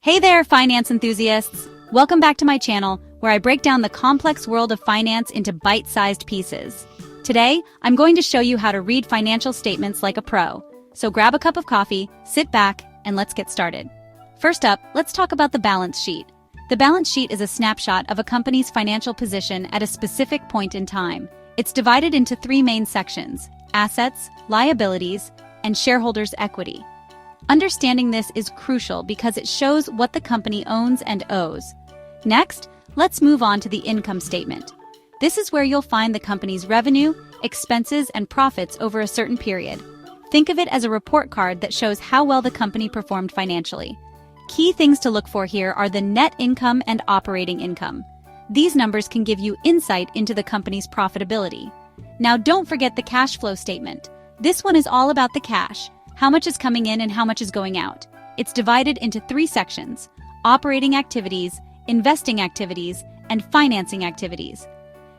Hey there, finance enthusiasts! Welcome back to my channel, where I break down the complex world of finance into bite-sized pieces. Today, I'm going to show you how to read financial statements like a pro. So grab a cup of coffee, sit back, and let's get started. First up, let's talk about the balance sheet. The balance sheet is a snapshot of a company's financial position at a specific point in time. It's divided into three main sections: assets, liabilities, and shareholders' equity. Understanding this is crucial because it shows what the company owns and owes. Next, let's move on to the income statement. This is where you'll find the company's revenue, expenses, and profits over a certain period. Think of it as a report card that shows how well the company performed financially. Key things to look for here are the net income and operating income. These numbers can give you insight into the company's profitability. Now, don't forget the cash flow statement. This one is all about the cash. How much is coming in and how much is going out. It's divided into three sections: operating activities, investing activities, and financing activities.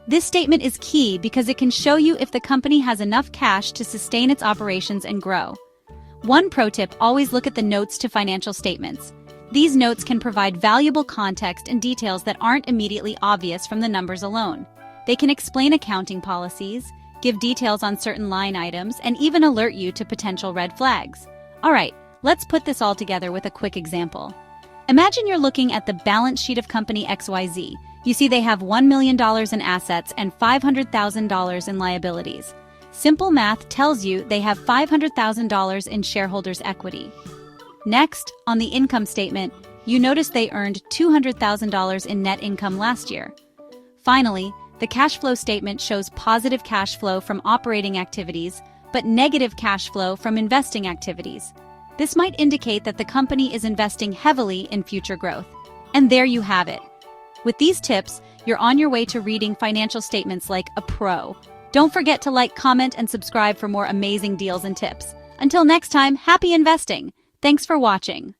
This statement is key because it can show you if the company has enough cash to sustain its operations and grow. One pro tip: always look at the notes to financial statements. These notes can provide valuable context and details that aren't immediately obvious from the numbers alone. They can explain accounting policies, give details on certain line items, and even alert you to potential red flags. Alright, let's put this all together with a quick example. Imagine you're looking at the balance sheet of company XYZ. You see they have $1 million in assets and $500,000 in liabilities. Simple math tells you they have $500,000 in shareholders' equity. Next, on the income statement, you notice they earned $200,000 in net income last year. Finally, the cash flow statement shows positive cash flow from operating activities, but negative cash flow from investing activities. This might indicate that the company is investing heavily in future growth. And there you have it. With these tips, you're on your way to reading financial statements like a pro. Don't forget to like, comment, and subscribe for more amazing deals and tips. Until next time, happy investing! Thanks for watching.